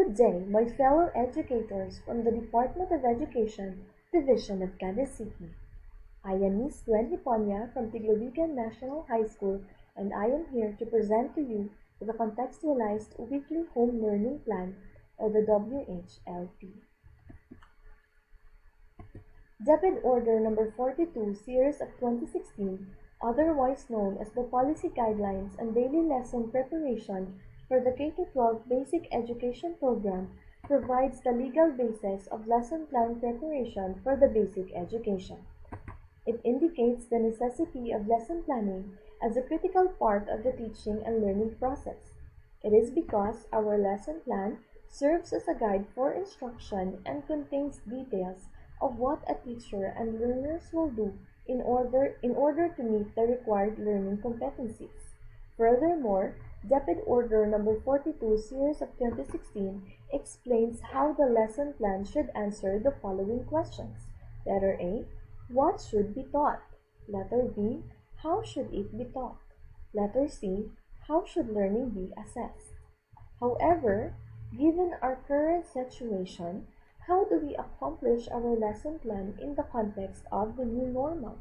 Good day, my fellow educators from the Department of Education, Division of Cavite City. I am Miss Gwen Hiponya from Tiglawigan National High School, and I am here to present to you the Contextualized Weekly Home Learning Plan, or the WHLP. Debit Order Number 42, Series of 2016, otherwise known as the Policy Guidelines on Daily Lesson Preparation for the K-12 Basic Education Program, provides the legal basis of lesson plan preparation for the basic education. It indicates the necessity of lesson planning as a critical part of the teaching and learning process. It is because our lesson plan serves as a guide for instruction and contains details of what a teacher and learners will do in order to meet the required learning competencies. Furthermore, Debit Order Number 42, Series of 2016 explains how the lesson plan should answer the following questions. Letter A. What should be taught? Letter B. How should it be taught? Letter C. How should learning be assessed? However, given our current situation, how do we accomplish our lesson plan in the context of the new normal?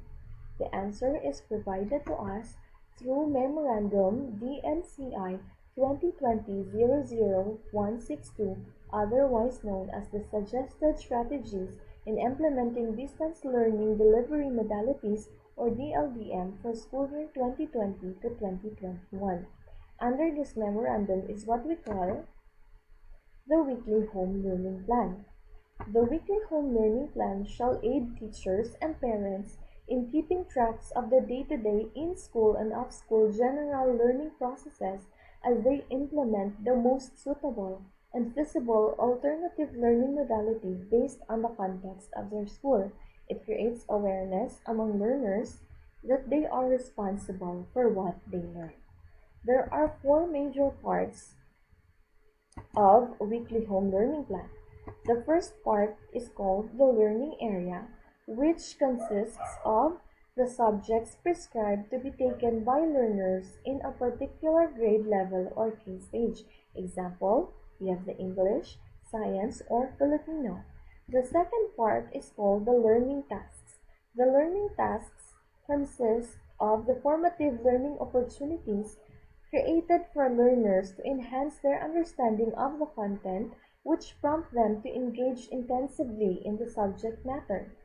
The answer is provided to us through Memorandum DNCI 2020-00162, otherwise known as the Suggested Strategies in Implementing Distance Learning Delivery Modalities, or DLDM, for school year 2020 to 2021. Under this memorandum is what we call the Weekly Home Learning Plan. The Weekly Home Learning Plan shall aid teachers and parents in keeping tracks of the day-to-day in-school and off-school general learning processes as they implement the most suitable and feasible alternative learning modality based on the context of their school. It creates awareness among learners that they are responsible for what they learn. There are four major parts of a weekly home learning plan. The first part is called the learning area, which consists of the subjects prescribed to be taken by learners in a particular grade level or key stage. Example, we have the English, Science, or Filipino. The second part is called the learning tasks. The learning tasks consist of the formative learning opportunities created for learners to enhance their understanding of the content, which prompt them to engage intensively in the subject matter.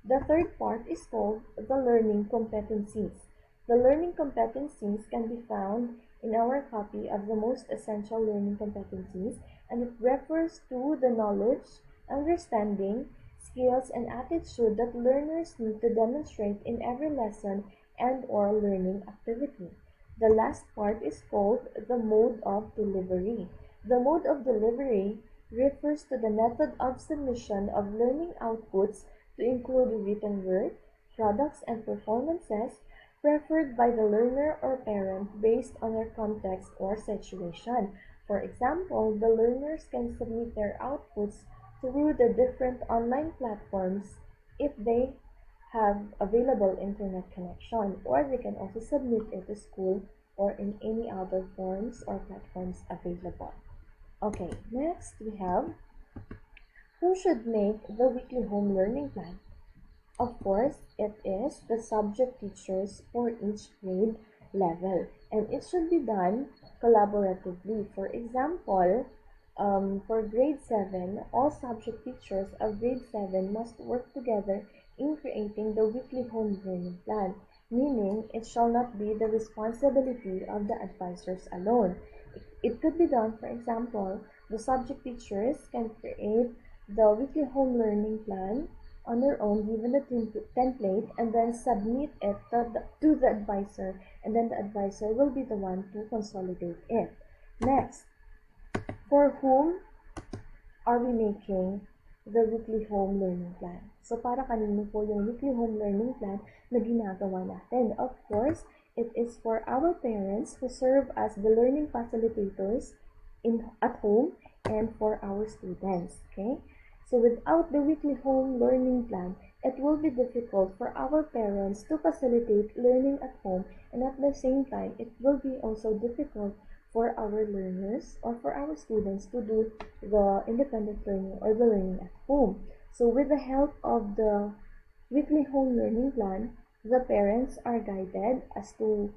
The third part is called the learning competencies. The learning competencies can be found in our copy of the most essential learning competencies, and it refers to the knowledge, understanding, skills, and attitude that learners need to demonstrate in every lesson and/or learning activity. The last part is called the mode of delivery. The mode of delivery refers to the method of submission of learning outputs to include written word, products, and performances preferred by the learner or parent based on their context or situation. For example, the learners can submit their outputs through the different online platforms if they have available internet connection, or they can also submit it to school or in any other forms or platforms available. Okay, next we have who should make the weekly home learning plan? Of course, it is the subject teachers for each grade level, and it should be done collaboratively. For example, for grade 7, all subject teachers of grade 7 must work together in creating the weekly home learning plan, meaning it shall not be the responsibility of the advisors alone. It could be done, for example, the subject teachers can create the weekly home learning plan on their own, given the template, and then submit it to the advisor, and then the advisor will be the one to consolidate it. Next, for whom are we making the weekly home learning plan? So, para kanino po yung weekly home learning plan na ginagawa natin? Of course, it is for our parents who serve as the learning facilitators at home and for our students, okay? So without the weekly home learning plan, it will be difficult for our parents to facilitate learning at home, and at the same time, it will be also difficult for our learners or for our students to do the independent learning or the learning at home. So with the help of the weekly home learning plan, the parents are guided as to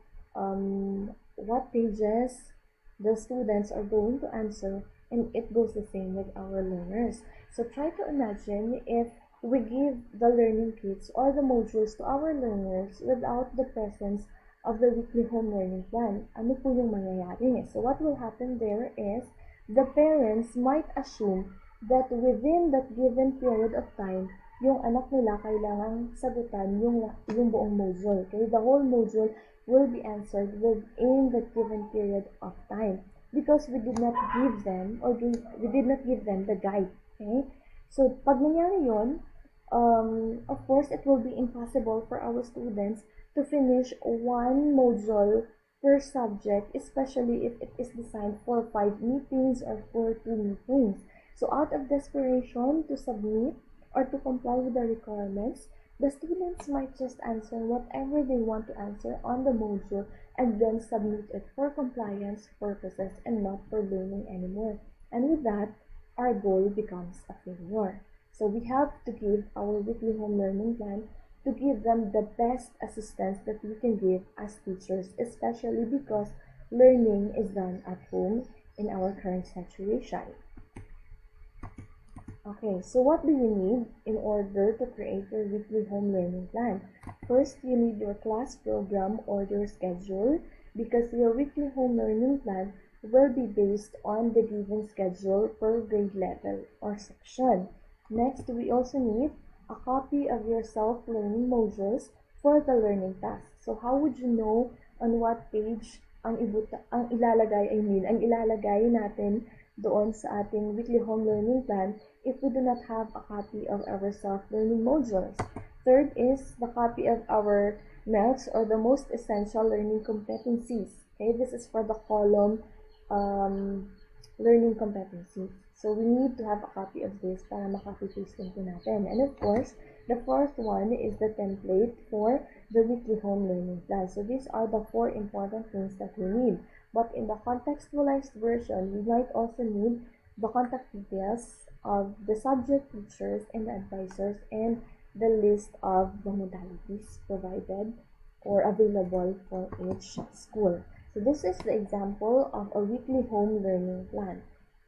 what pages the students are going to answer, and it goes the same with our learners. So try to imagine if we give the learning kits or the modules to our learners without the presence of the weekly home learning plan. Ano po yung mangyayari? So what will happen there is the parents might assume that within that given period of time, yung anak nila kailangang sagutan yung buong module. Okay? The whole module will be answered within the given period of time because we did not give them the guide. Okay? So, pag nangyari yun, of course, it will be impossible for our students to finish one module per subject, especially if it is designed for 5 meetings or for 2 meetings. So, out of desperation to submit or to comply with the requirements, the students might just answer whatever they want to answer on the module and then submit it for compliance purposes and not for learning anymore. And with that, our goal becomes a failure. So we have to give our weekly home learning plan to give them the best assistance that we can give as teachers, especially because learning is done at home in our current situation. Okay, so what do you need in order to create your weekly home learning plan? First, you need your class program or your schedule because your weekly home learning plan will be based on the given schedule per grade level or section. Next, we also need a copy of your self-learning modules for the learning task. So how would you know on what page ang ilalagay natin doon sa ating weekly home learning plan if we do not have a copy of our self-learning modules? Third is the copy of our MELCs or the most essential learning competencies. Okay, this is for the column learning competencies. So we need to have a copy of this para makapipiste po natin. And of course, the fourth one is the template for the weekly home learning plan. So these are the 4 important things that we need. But in the contextualized version, we might also need the contact details of the subject teachers and the advisors and the list of the modalities provided or available for each school. So this is the example of a weekly home learning plan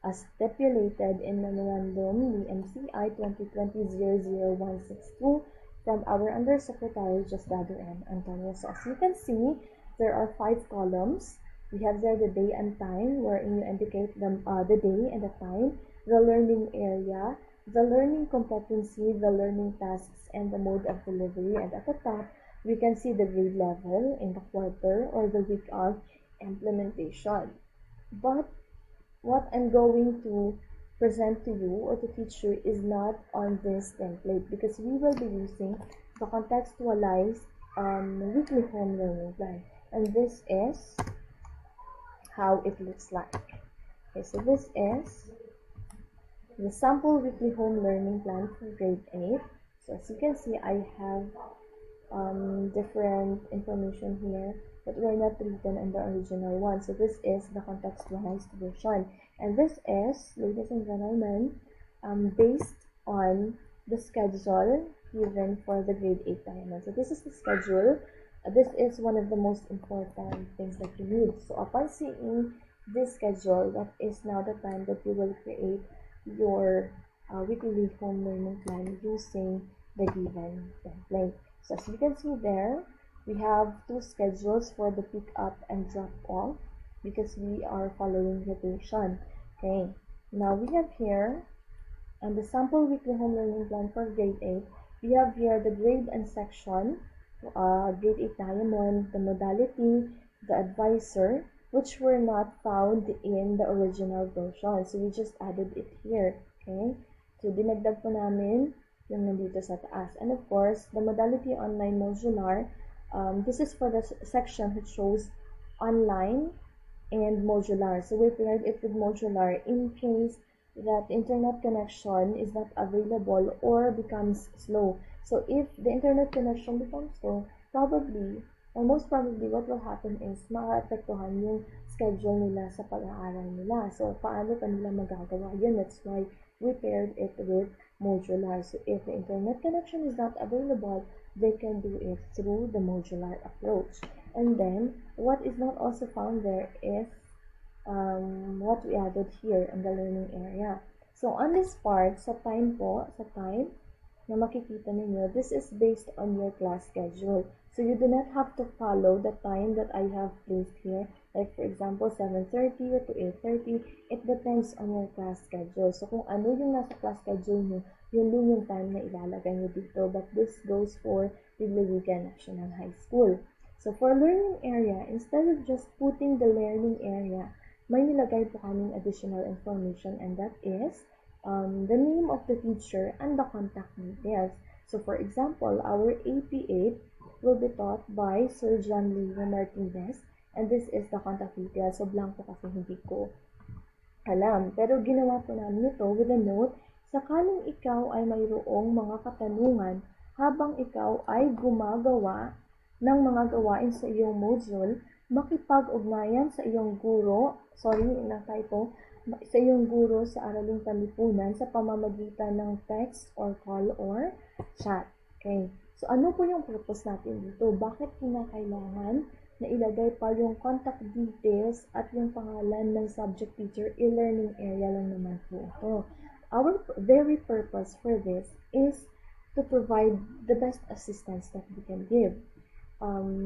as stipulated in Memorandum DMCI 2020-00162 from our Undersecretary Justado M. Antonio. So as you can see, there are 5 columns. We have there the day and time, wherein you indicate the day and the time, the learning area, the learning competency, the learning tasks, and the mode of delivery. And at the top, we can see the grade level in the quarter or the week of implementation. But what I'm going to present to you or to teach you is not on this template because we will be using the contextualized weekly home learning plan. And this is how it looks like. Okay, so this is the sample weekly home learning plan for grade 8. So as you can see, I have different information here that were not written in the original one. So this is the contextualized version. And this is, ladies and gentlemen, based on the schedule given for the grade 8 diamond. So this is the schedule. This is one of the most important things that you need. So upon seeing this schedule, that is now the time that you will create your weekly home learning plan using the given template. So as you can see there, we have 2 schedules for the pick up and drop off because we are following rotation. Okay, now we have here on the sample weekly home learning plan for grade 8, we have here the grade and section, grade 8 diamond, the modality, the advisor, which were not found in the original version. So we just added it here. Okay, so dinagdag po namin yung nandito sa taas. And of course, the modality online modular, this is for the section which shows online and modular. So we paired it with modular in case that internet connection is not available or becomes slow. So if the internet connection becomes slow, probably or most probably what will happen is maapektuhan yung schedule nila sa pag-aaral nila. So, paano pa nila magagawa yun? That's why we paired it with modular. So, if the internet connection is not available, they can do it through the modular approach. And then, what is not also found there is what we added here in the learning area. So, on this part, sa time na makikita ninyo, this is based on your class schedule. So, you do not have to follow the time that I have placed here. Like, for example, 7:30 to 8:30. It depends on your class schedule. So, kung ano yung nasa class schedule nyo, yun din yung time na ilalagay nyo dito. But this goes for Bibliwigan National High School. So, for learning area, instead of just putting the learning area, may nilagay po kaming additional information, and that is the name of the teacher and the contact details. So, for example, our AP8 will be taught by Sir John Leo Martinez, and this is the contact details. So, blanco kasi hindi ko alam. Pero ginawa po namin ito with a note, sakaling ikaw ay mayroong mga katanungan habang ikaw ay gumagawa ng mga gawain sa iyong module, makipag-ugnayan sa iyong guro, sa iyong guro sa Araling Panlipunan sa pamamagitan ng text or call or chat. Okay. So, ano po yung purpose natin dito? Bakit kinakailangan na ilagay pa yung contact details at yung pangalan ng subject teacher? E-learning area lang naman po ito. Our very purpose for this is to provide the best assistance that we can give.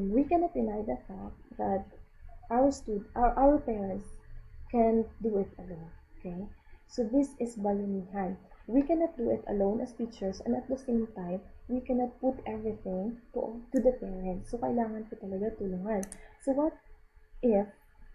We cannot deny the fact that our parents can do it alone. Okay, so this is bayanihan. We cannot do it alone as teachers, and at the same time, we cannot put everything to the parents. So kailangan po talaga tulungan. So what if,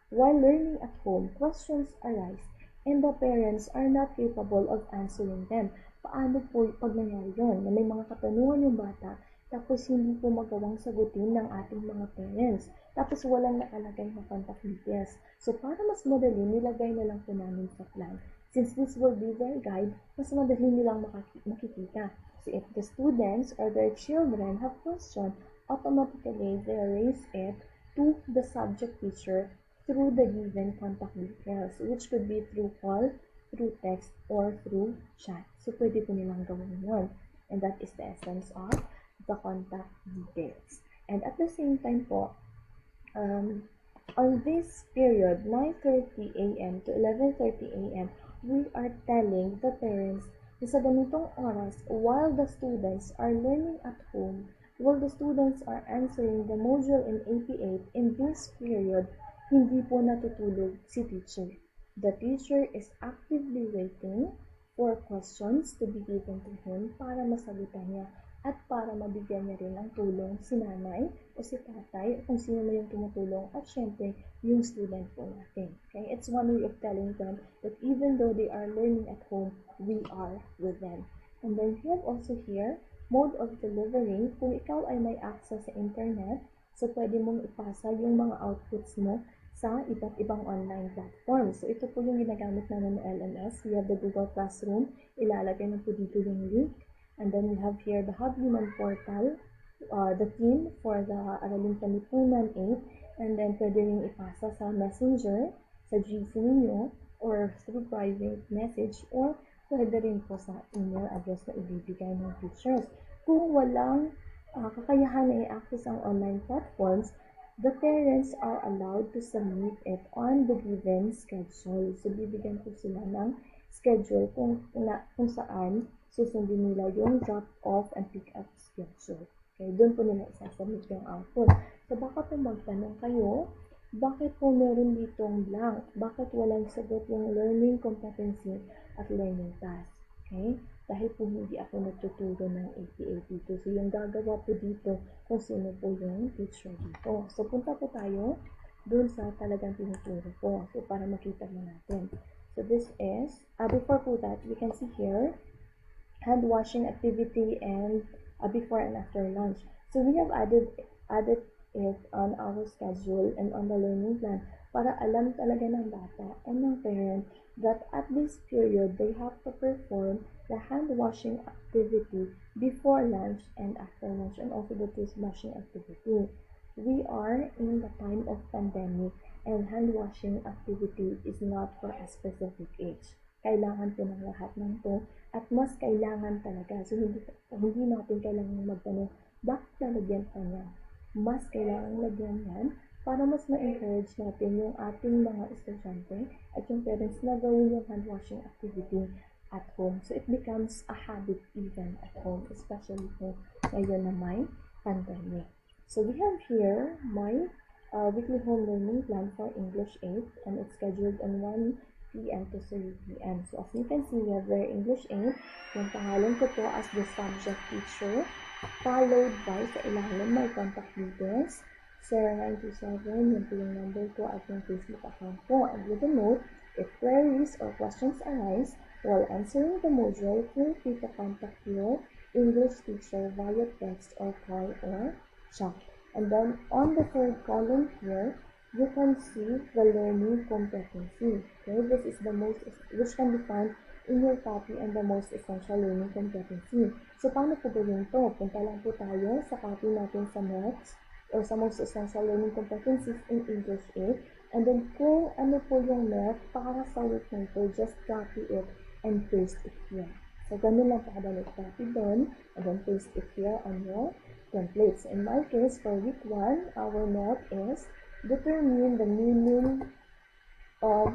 while learning at home, questions arise and the parents are not capable of answering them? Paano po pag nangyari yun? Na may mga katanungan yung bata, tapos hindi po magawang sagutin ng ating mga parents. Tapos walang nakalagay na contact details. So, para mas madali, nilagay na lang po namin sa plan. Since this will be their guide, mas madali nilang makikita. So, if the students or their children have question, automatically they raise it to the subject teacher through the given contact details, which could be through call, through text, or through chat. So, pwede po nilang gawin yun. And that is the essence of the contact details. And at the same time po, on this period, 9:30 a.m. to 11:30 a.m., we are telling the parents na sa ganitong oras, while the students are learning at home, while the students are answering the module in AP8, in this period, hindi po natutulog si teacher. The teacher is actively waiting for questions to be given to him para masagutan niya at para mabigyan niya rin ng tulong si nanay o si tatay o kung sino man yung tumutulong at syempre yung student po natin. Okay? It's one way of telling them that even though they are learning at home, we are with them. And then we have also here, mode of delivery. Kung ikaw ay may access sa internet, so pwede mong ipasa yung mga outputs mo sa iba't ibang online platforms. So ito po yung ginagamit namin ng LMS. We have the Google Classroom. Ilalagay na po dito yung link. And then we have here the Hub Human Portal, the theme for the Araling Panlipunan 8, and then pwede rin ipasa sa Messenger, sa GC ninyo, or through private message, or pwede rin po sa email address na ibibigay ng teachers. Kung walang kakayahan na i-access ang online platforms, the parents are allowed to submit it on the given schedule. So, bibigyan po sila ng schedule kung saan susundin nila yung drop-off and pick-up schedule. Okay, doon po nila isasubmit yung output. So, baka po magtanong kayo, bakit po meron ditong blank? Bakit walang sagot yung learning competency at learning task? Okay? Dahil po hindi ako nagtuturo ng AP8 dito. So, yung gagawa po dito kung sino po yung teacher dito. So, punta po tayo doon sa talagang tinuturo po. So, para makita mo natin. So, this is, before po that, we can see here, hand washing activity and before and after lunch. So we have added it on our schedule and on the learning plan para alam talaga ng bata and ng parent that at this period they have to perform the hand washing activity before lunch and after lunch, and also the toothbrushing activity. We are in the time of pandemic, And hand washing activity is not for a specific age. Kailangan po ng lahat ng to at mas kailangan talaga. So hindi natin kailangan magtanong, bakit lalagyan pa niya? Mas kailangan lagyan yan para mas ma-encourage natin yung ating mga estudyante at yung parents na gawin yung hand washing activity at home. So it becomes a habit even at home, especially po ngayon na may pandemic. So we have here my weekly home learning plan for English 8, and it's scheduled on 1 p.m. to 3 p.m. So as you can see, we have there English 8, yung pangalan ko po as the subject teacher, followed by sa ilalim my contact details, 0927, yun po yung number ko at yung Facebook account ko. And with a note, if queries or questions arise while answering the module, feel free to contact your English teacher via text or call or chat. And then on the third column here, you can see the learning competency. Okay, this is the most, which can be found in your copy and the most essential learning competency. So, paano po gawin to? Punta lang po tayo sa copy natin sa notes or sa most essential learning competencies in English 8. And then, kung ano po yung math para sa week na ito, just copy it and paste it here. So, ganun lang po kadali. Copy doon and then paste it here on your templates. In my case, for week 1, our math is determine the meaning of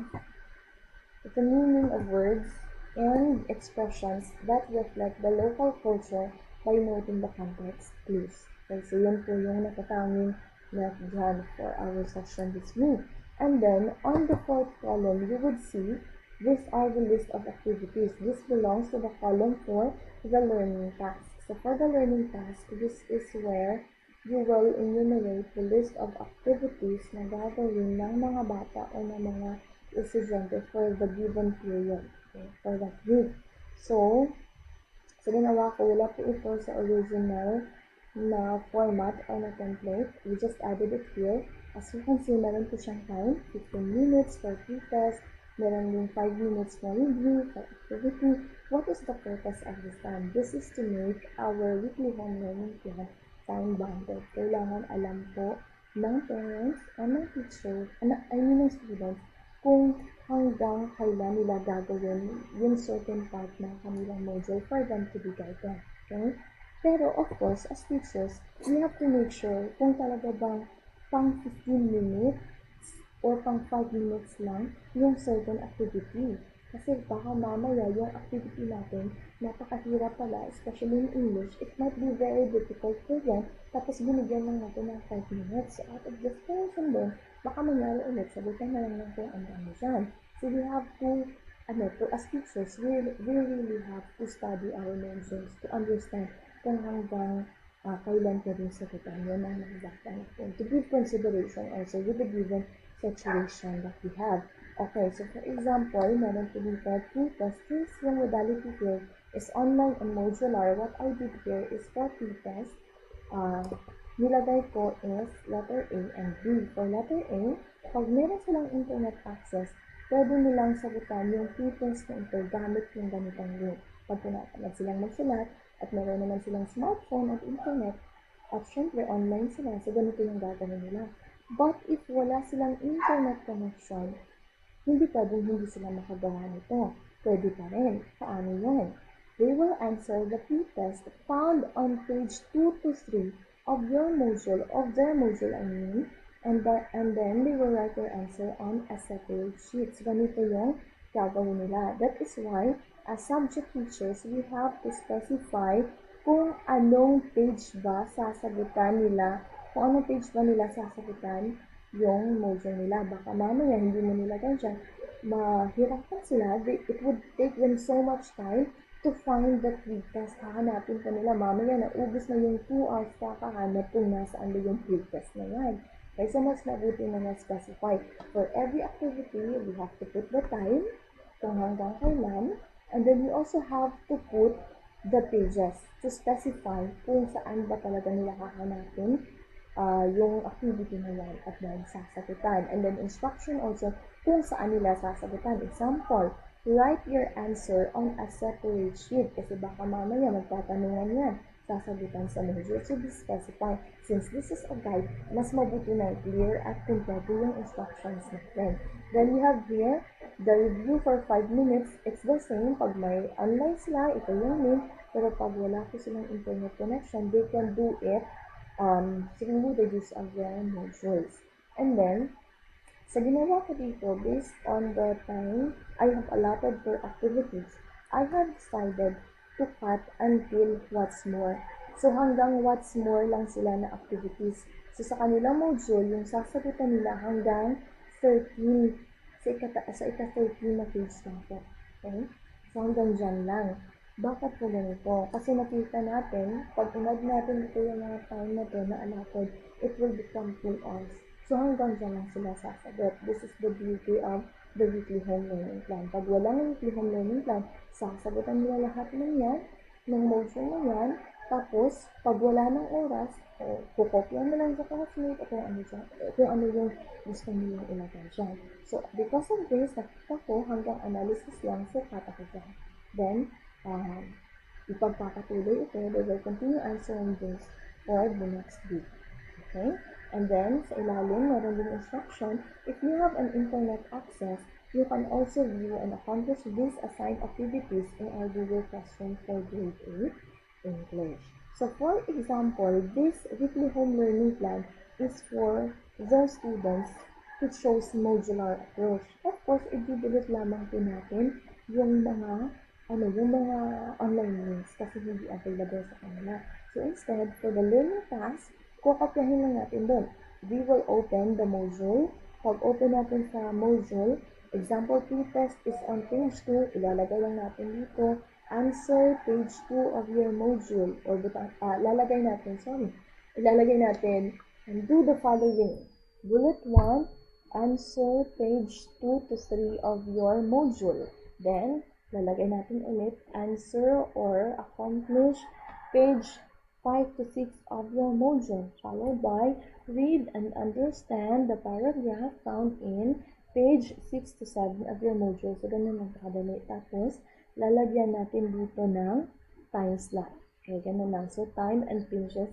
words and expressions that reflect the local culture by noting the context clues. Okay, so yun po yung natatanging math dyan for our session this week. And then, on the fourth column, you would see these are the list of activities. This belongs to the column for the learning task. So for the learning task, this is where you will enumerate the list of activities na gagawin ng mga bata o ng mga estudyante for the given period, okay, for that week. So ginawa ko, wala po ito sa original na format or na template. We just added it here. As you can see, meron po siyang time, 15 minutes for pre-test, meron din 5 minutes for review, for activity. What is the purpose of this time? This is to make our weekly home learning plan time-bounded. Kailangan alam po ng parents o ng teacher, ng students, kung hanggang kailan nila gagawin yung certain part ng kanilang module for them to be guided. Okay? Pero of course, as teachers, we have to make sure kung talaga bang pang 15 minutes or pang 5 minutes lang yung certain activity. Kasi baka mamaya yung activity natin, napakahirap pala, especially in English, it might be very difficult for them, tapos binigyan lang natin ng 5 minutes. So out of desperation din, baka mangyari ulit, sabitan na lang kung ang dami dyan. So we have to, as teachers, we really have to study our modules to understand kung hanggang kailan ko rin sagutan yun ang nakabakta natin. To give consideration also with the given situation that we have. Okay, so for example, meron po dito pre-test. Since yung modality here is online and modular, what I did here is for pre-test, nilagay ko is letter A and B. For letter A, pag meron silang internet access, pwede nilang sagutan yung pre-test na ito gamit yung ganitang link. Pag tinatamad silang magsulat at meron naman silang smartphone at internet, at syempre online sila, so ganito yung gagawin nila. But if wala silang internet connection, hindi pwedeng hindi sila makagawa nito. Pwede pa rin. Paano yun? They will answer the pre-test found on page 2 to 3 of their module, and then they will write their answer on a separate sheet. So, ganito yung gagawin nila. That is why, as subject teachers, we have to specify kung anong page ba sasagutan nila, kung anong page ba nila sasagutan yung module nila. Baka mamaya hindi mo nilagay dyan, mahirapan sila. It would take them so much time to find the pre-test. Hahanapin pa nila, mamaya naubos na yung 2 hours kakahanap kung nasaan na yung pre-test na yan. Kaya mas mabuti na na-specify. For every activity, we have to put the time, kung hanggang kailan, and then we also have to put the pages to specify kung saan ba talaga nila hahanapin yung activity na yan at then sasagutan. And then instruction also kung saan nila sasagutan. Example, write your answer on a separate sheet kasi baka mamaya magtatanungan yan. sasagutan sa module to be specified. Since this is a guide, mas mabuti na clear at kompleto yung instructions natin. Then we have here the review for 5 minutes. It's the same. Pag may online sila, ito yung link. Pero pag wala po silang internet connection, they can do it through the use of their modules. And then, sa ginawa ko dito, based on the time I have allotted for activities, I have decided to cut until what's more. So hanggang what's more lang sila na activities. So sa kanilang module, yung sasagutan nila hanggang 13, sa ika-13 na page lang po. Okay? So hanggang dyan lang. Bakit po ganito? Kasi nakita natin, pag inad natin ito yung mga time na ito na allotted, it will become 2 hours. So hanggang dyan lang sila sasagot. This is the beauty of the weekly home learning plan. Pag walang weekly home learning plan, sasagutan nila lahat ng yan, ng module na yan, tapos pag wala ng oras, kukopyan na lang sa classmate o kung ano yung gusto nilang ilagay dyan. So because of this, nakita ko hanggang analysis lang, so cut ako dyan. Then, ipagpapatuloy ito, they will continue answering this for the next week. Okay? And then, sa ilalim, meron din instruction, if you have an internet access, you can also view and accomplish these assigned activities in our Google Classroom for Grade 8 English. So, for example, this weekly home learning plan is for those students who chose modular approach. Of course, i-delete lamang po natin yung mga online links kasi hindi available sa kanila. So, instead, for the learning task, kukopyahin lang natin doon. We will open the module. Pag open natin sa module, example pre-test is on page 2. Ilalagay lang natin dito, answer page 2 of your module. Or ilalagay natin, and do the following. Bullet 1, answer page 2 to 3 of your module. Then, lalagay natin ulit, answer or accomplish page 5 to 6 of your module, followed by read and understand the paragraph found in page 6 to 7 of your module. So, ganun lang kadali. Tapos, lalagyan natin dito ng time slot. Okay, ganun lang. So, time and pages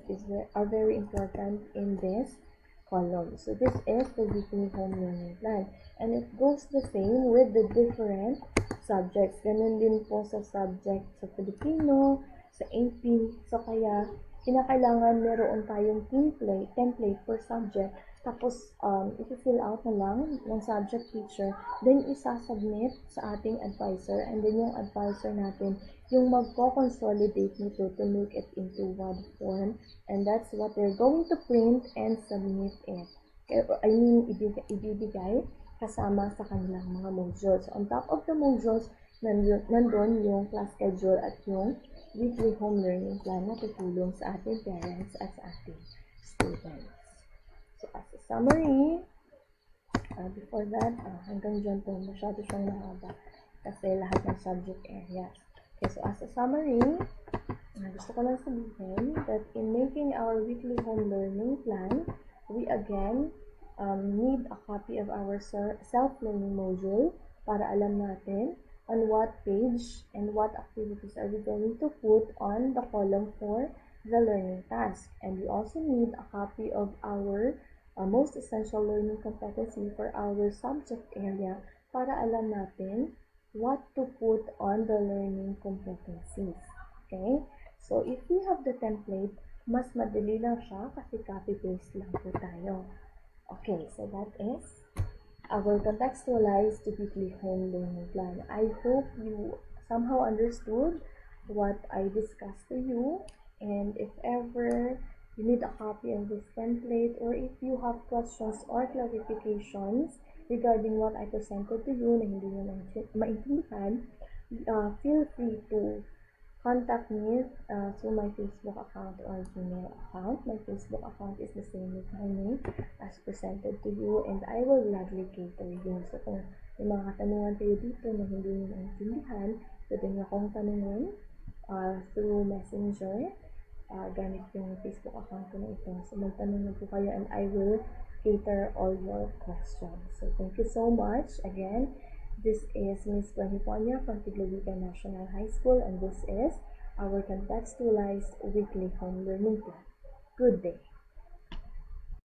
are very important in this column. So, this is the weekly home learning plan. And it goes the same with the different subjects. Ganun din po sa subject sa Filipino, sa AP. So, kaya, kinakailangan meron tayong template per subject. Tapos, i-fill out na lang ng subject teacher. Then, isa-submit sa ating advisor. And then, yung advisor natin, yung magko-consolidate nito to make it into one form. And that's what they're going to print and submit it. Ibibigay kasama sa kanilang mga modules. On top of the modules, nandun yung class schedule at yung weekly home learning plan na tutulong sa ating parents at sa ating students. So, as a summary, before that, hanggang dyan po, masyado siyang mahaba kasi lahat ng subject areas. Okay, so as a summary, gusto ko lang sabihin that in making our weekly home learning plan, we again need a copy of our self-learning module para alam natin on what page and what activities are we going to put on the column for the learning task. And we also need a copy of our most essential learning competency for our subject area para alam natin what to put on the learning competencies. Okay? So, if we have the template, mas madali lang siya kasi copy-paste lang po tayo. Okay, so that is our contextualized weekly home learning plan. I hope you somehow understood what I discussed to you, and if ever you need a copy of this template or if you have questions or clarifications regarding what I presented to you na hindi nyo maintindihan, feel free to contact me through my Facebook account or Gmail account. My Facebook account is the same with my name as presented to you, and I will gladly cater you. So kung may mga katanungan kayo dito na hindi nyo naintindihan, pwede nyo akong tanungin through Messenger. Gamit yung Facebook account ko na ito. So magtanong na po kayo and I will cater all your questions. So thank you so much. Again, this is Miss Juaniponia from Tiglawica National High School, and this is our contextualized weekly home learning plan. Good day.